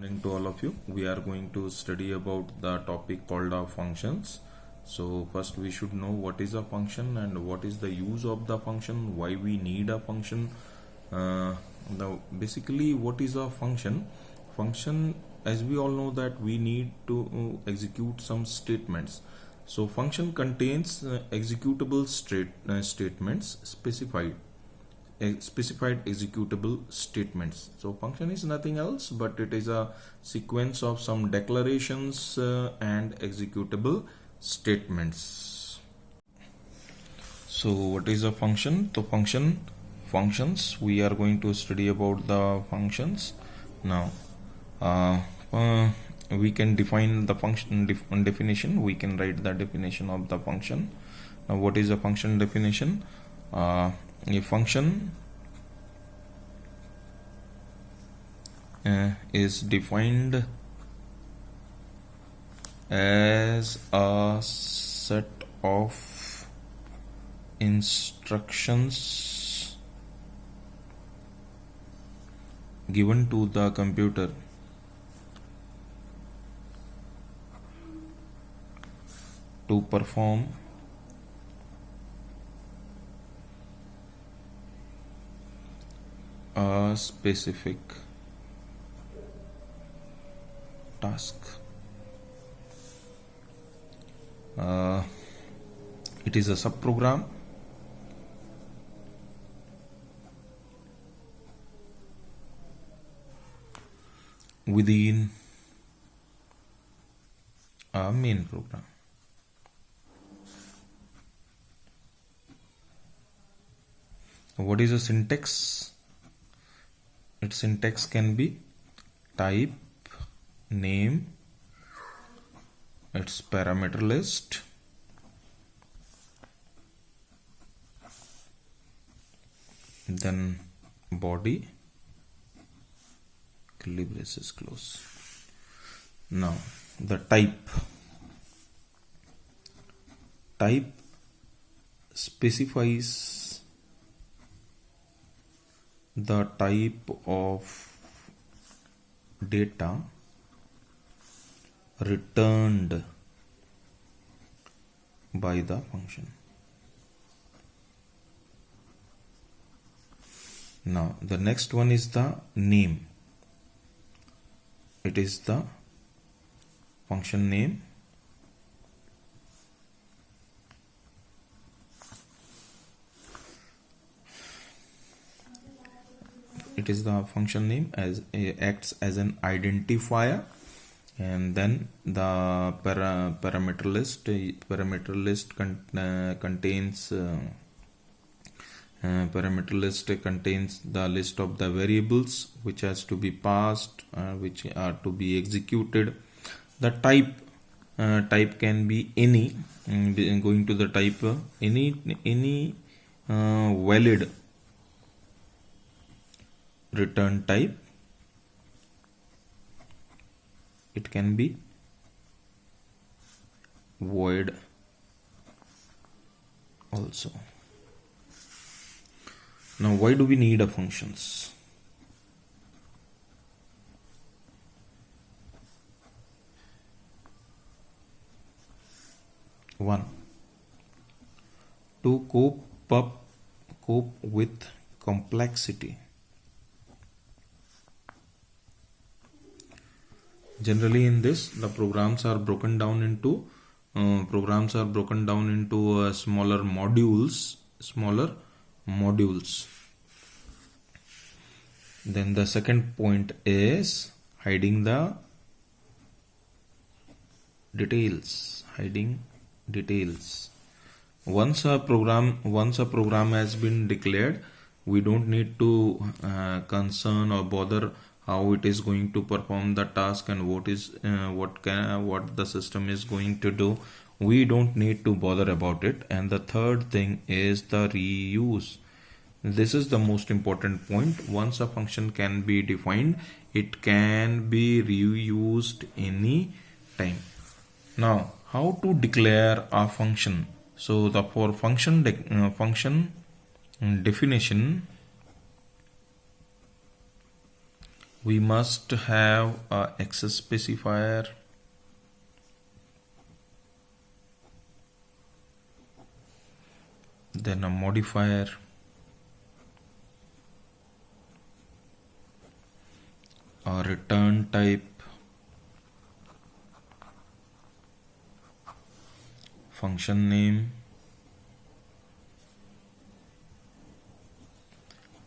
Morning to all of you. We are going to study about the topic called functions. So first we should know what is a function and what is the use of the function, why we need a function. Basically what is a function? Function, as we all know, that we need to execute some statements. So function contains executable statements specified executable statements. So function is nothing else but it is a sequence of some declarations and executable statements. So what is a function? So functions, we are going to study about the functions now. We can define the function definition. We can write the definition of the function. Now what is a function definition? A function is defined as a set of instructions given to the computer to perform a specific task. It is a subprogram within a main program. What is a syntax? Its syntax can be type, name, its parameter list, then body, curly braces close. Now the type specifies the type of data returned by the function. Now the next one is the name. It is the function name. It is the function name as acts as an identifier, and then the parameter list contains the list of the variables which has to be passed, which are to be executed. The type can be any, going to the type, any valid return type. It can be void also. Now why do we need a functions? One, to cope with complexity. Generally in this, the programs are broken down into smaller modules. Then the second point is hiding the details. Once a program has been declared, we don't need to concern or bother how it is going to perform the task and what the system is going to do. We don't need to bother about it. And the third thing is the reuse. This is the most important point. Once a function can be defined, it can be reused any time. Now how to declare a function? So for function definition, we must have a access specifier, then a modifier, a return type, function name,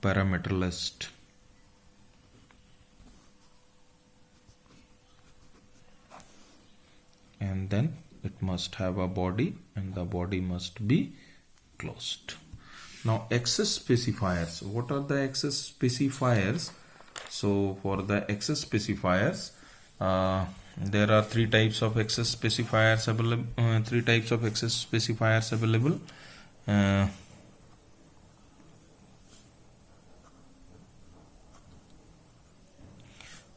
parameter list. And then it must have a body, and the body must be closed. Now access specifiers. What are the access specifiers? So for the access specifiers, there are three types of access specifiers available.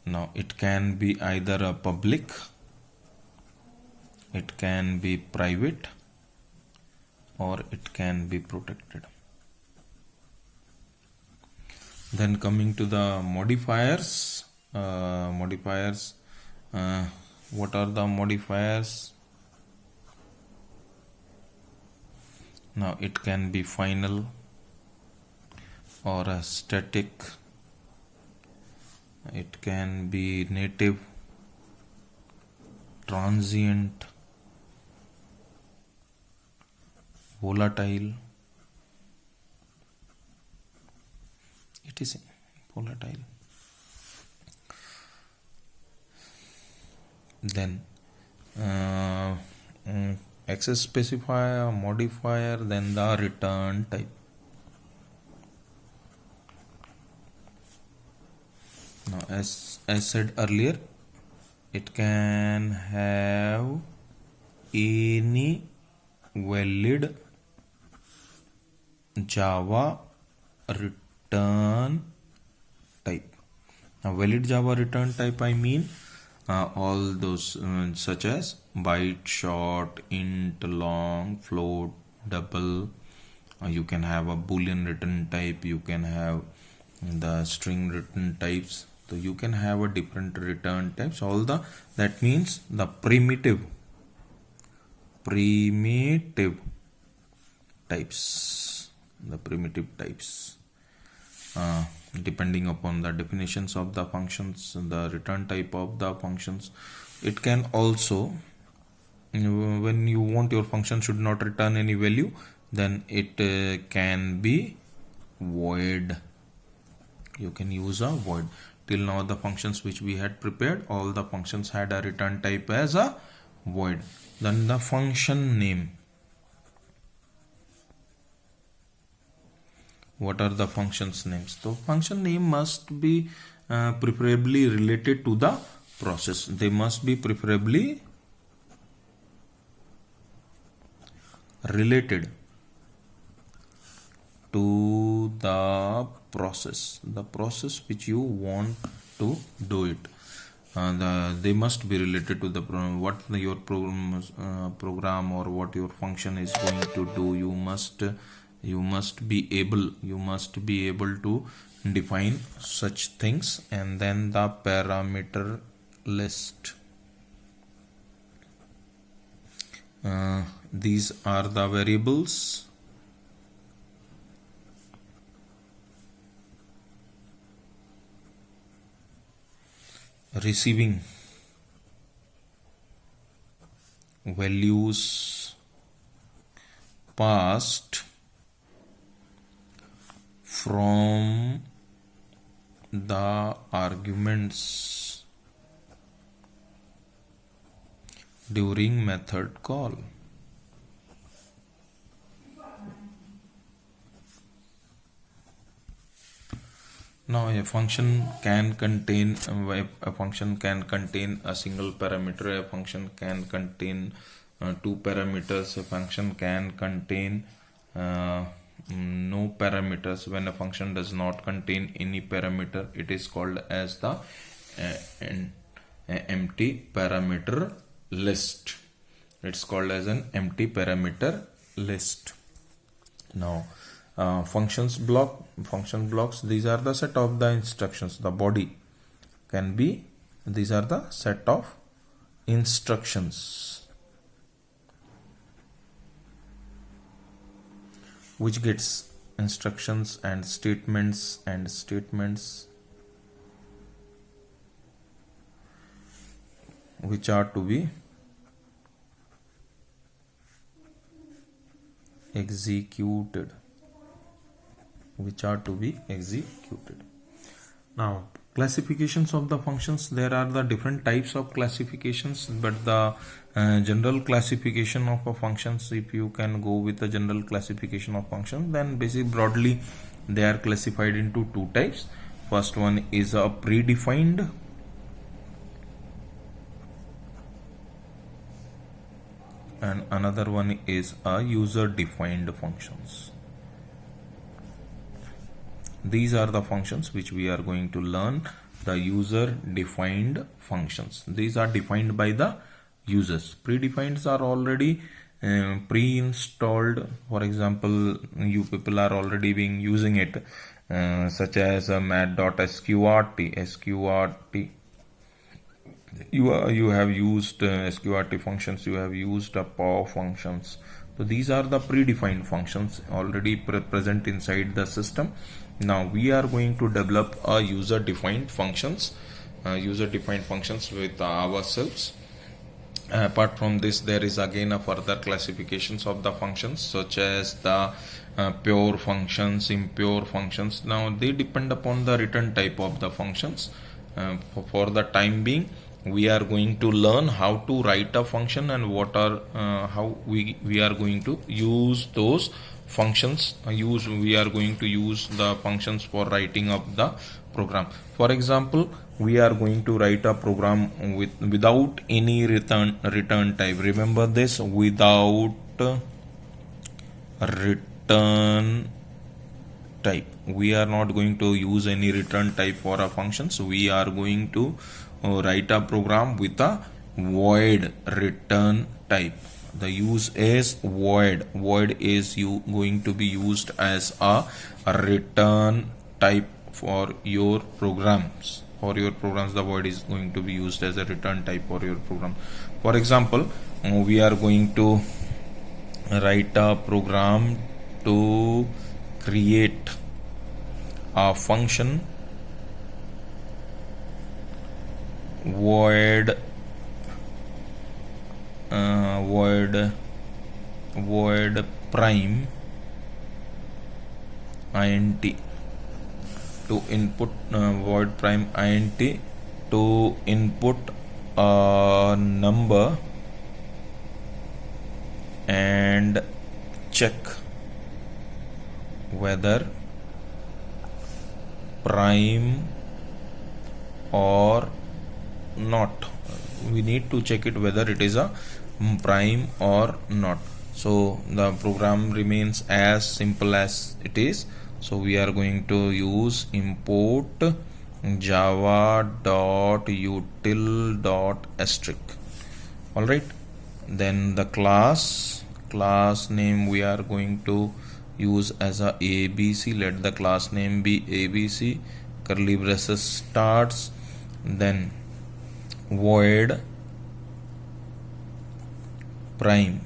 Now it can be either a public, it can be private, or it can be protected. Then coming to the modifiers, what are the modifiers? Now it can be final or a static, it can be native, transient, volatile, it is volatile. Then access specifier, modifier, then the return type. Now as said earlier, it can have any valid Java return type. Now valid Java return type, I mean all those such as byte, short, int, long, float, double. You can have a boolean return type, you can have the string return types, so you can have a different return types. All the, that means the primitive types, the primitive types, depending upon the definitions of the functions, the return type of the functions. It can also, when you want your function should not return any value, then it can be void. You can use a void. Till now the functions which we had prepared, all the functions had a return type as a void. Then the function name. What are the functions names? So function name must be preferably related to the process. They must be preferably related to the process which you want to do it. They must be related to the what your program or what your function is going to do. You must be able to define such things. And then the parameter list. These are the variables receiving values passed from the arguments during method call. Now a function can contain a single parameter, a function can contain two parameters, a function can contain no parameters. When a function does not contain any parameter, it is called as the empty parameter list. It's called as an empty parameter list. Now function blocks, these are the set of the instructions, the body can be, these are the set of instructions which gets instructions and statements which are to be executed. Now, classifications of the functions. There are the different types of classifications, but the general classification of a functions, if you can go with the general classification of functions, then basically broadly they are classified into two types. First one is a predefined, and another one is a user defined functions. These are the functions which we are going to learn, the user defined functions. These are defined by the users. Predefined are already pre-installed. For example, you people are already using it, such as mat.sqrt. You have used sqrt functions, you have used POW functions. So these are the predefined functions already present inside the system. Now we are going to develop a user defined functions with ourselves. Apart from this, there is again a further classifications of the functions, such as the pure functions, impure functions. Now they depend upon the return type of the functions. For the time being, we are going to learn how to write a function and what are how we are going to use those functions. We are going to use the functions for writing of the program. For example, we are going to write a program without any return type. Remember this, without return type. We are not going to use any return type for a function. So we are going to write a program with a void return type. The use is void. Void is going to be used as a return type for your programs. The void is going to be used as a return type for your program. For example, we are going to write a program to create a function void prime int to input void prime int to input a number and check whether prime or not. We need to check it whether it is a prime or not. So the program remains as simple as it is. So we are going to use import java.util.asterisk. all right, then the class name we are going to use as a abc. Let the class name be abc, curly braces starts, then void prime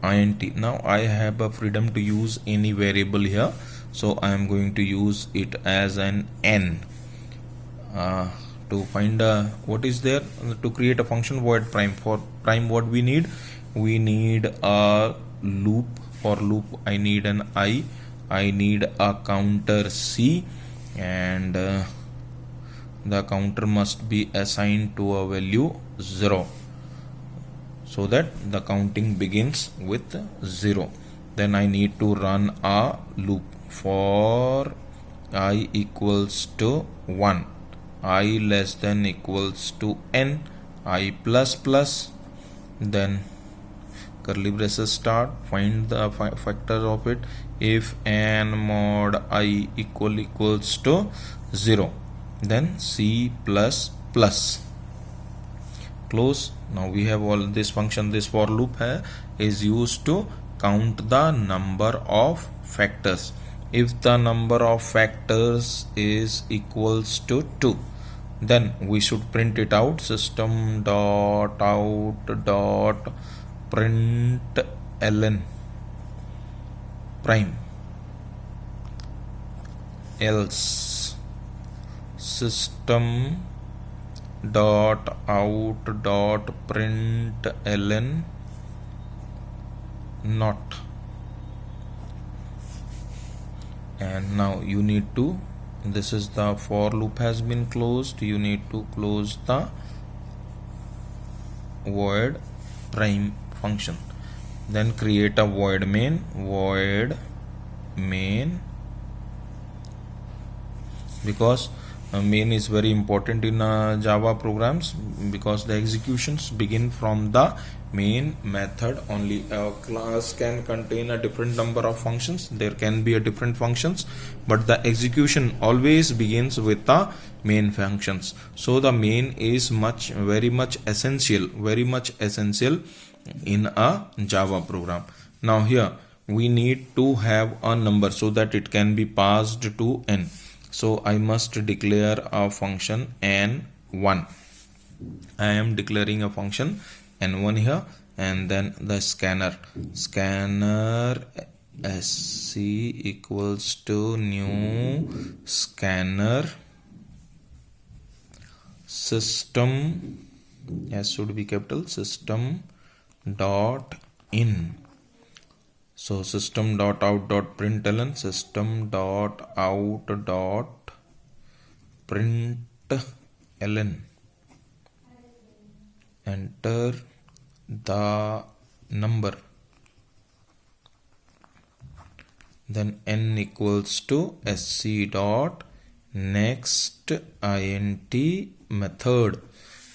int. Now I have a freedom to use any variable here, so I am going to use it as an n. To find what is there to create a function void prime. For prime, what we need a loop. For loop, I need an I need a counter c, and the counter must be assigned to a value 0, so that the counting begins with 0. Then I need to run a loop for I equals to 1, I less than equals to n, I plus plus, then curly braces start, find the factor of it. If n mod I equals to 0, then c plus plus, close. Now we have all this function. This for loop is used to count the number of factors. If the number of factors is equals to 2, then we should print it out. System dot out dot print ln prime, else system dot out dot print ln not. And now you need to, this is the for loop has been closed, you need to close the void prime function, then create a void main because main is very important in Java programs, because the executions begin from the main method only. A class can contain a different number of functions, there can be a different functions, but the execution always begins with the main functions. So the main is very much essential in a Java program. Now here we need to have a number so that it can be passed to n. So I must declare a function n1. I am declaring a function n1 here, and then the scanner sc equals to new scanner system, s should be capital, system dot in. So system dot out dot println system dot out dot println, enter the number, then n equals to sc dot next int method.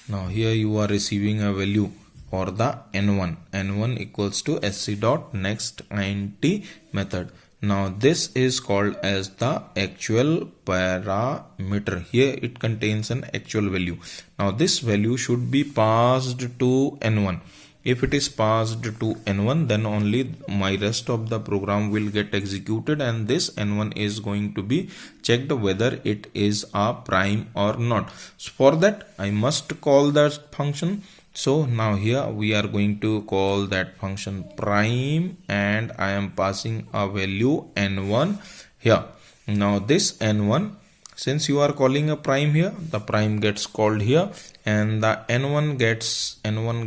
Now here you are receiving a value for the n1 equals to sc dot next int method. Now this is called as the actual parameter. Here it contains an actual value. Now this value should be passed to n1. If it is passed to n1, then only my rest of the program will get executed, and this n1 is going to be checked whether it is a prime or not. So for that I must call that function. So now here we are going to call that function prime, and I am passing a value n1 here. Now this n1, since you are calling a prime here, the prime gets called here, and the n1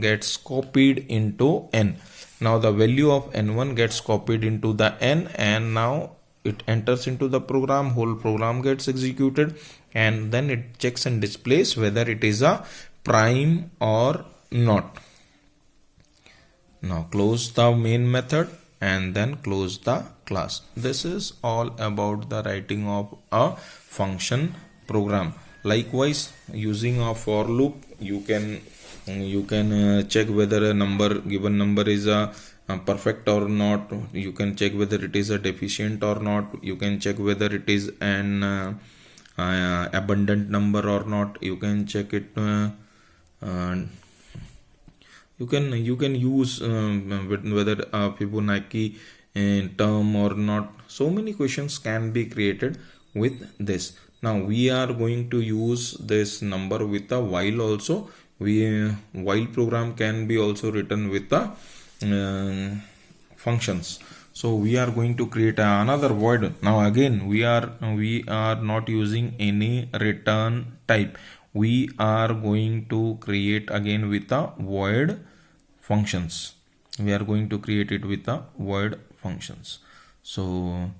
gets copied into n. Now the value of n1 gets copied into the n, and now it enters into the program, whole program gets executed, and then it checks and displays whether it is a prime or not. Now close the main method and then close the class. This is all about the writing of a function program. Likewise, using a for loop, you can check whether a given number is a perfect or not. You can check whether it is a deficient or not. You can check whether it is an abundant number or not. You can check it. You can use whether a Fibonacci term or not. So many questions can be created with this. Now we are going to use this number with a while also. While program can be also written with the functions. So we are going to create another void. Now again we are not using any return type. We are going to create again with a void functions. We are going to create it with a void functions. So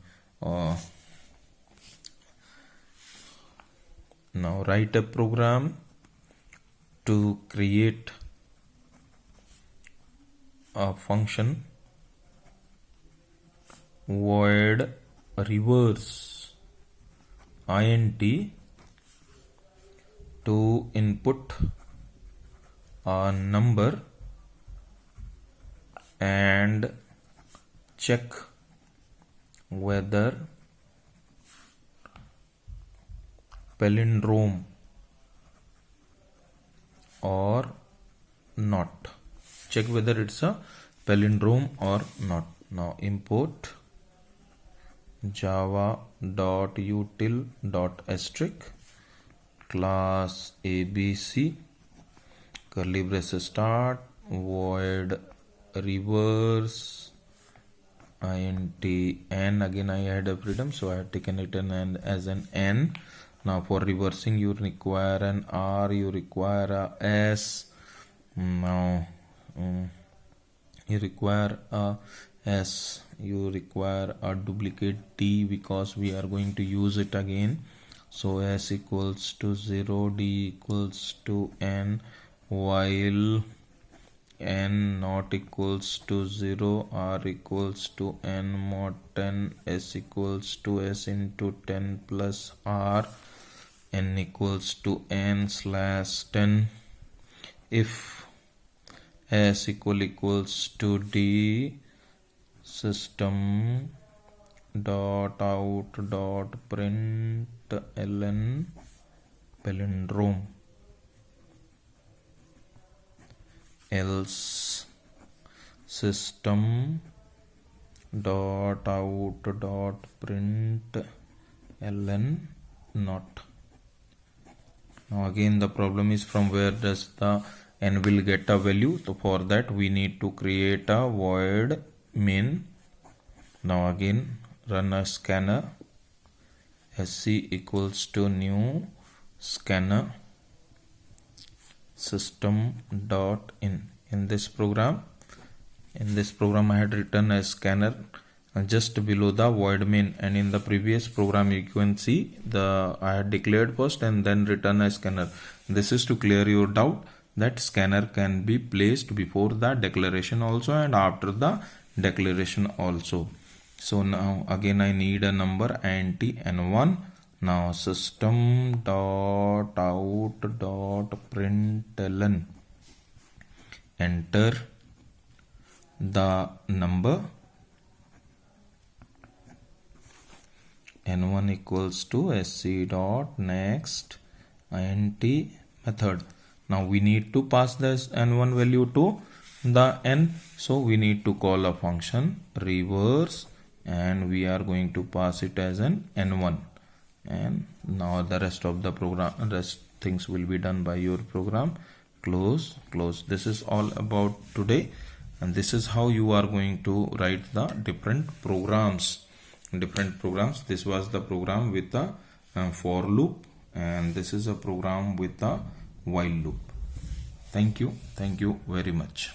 now write a program to create a function void reverse int to input a number and check whether palindrome or not. Check whether it's a palindrome or not. Now import java.util.asterisk class abc curly braces start void reverse int n. Again I had a freedom, so I had taken it as an n. Now for reversing you require an r, you require a s. Now you require a s, you require a duplicate d because we are going to use it again. So s equals to 0, d equals to n, while n not equals to 0, r equals to n mod 10, s equals to s into 10 plus r, n equals to n slash 10. If s equals to d, system dot out dot println palindrome, else system dot out dot println not. Now again the problem is from where does the n will get a value. So for that we need to create a void main. Now again run a scanner, sc equals to new scanner system dot in. In this program I had written a scanner just below the void main, and in the previous program you can see I had declared first and then written a scanner. This is to clear your doubt that scanner can be placed before the declaration also and after the declaration also. So now again I need a number int n1. Now system dot out dot println, enter the number n1 equals to sc dot next int method. Now we need to pass this n1 value to the n, so we need to call a function reverse and we are going to pass it as an n1, and now the rest of the program, rest things will be done by your program. Close. This is all about today, and this is how you are going to write the different programs. This was the program with the for loop, and this is a program with the while loop. Thank you very much.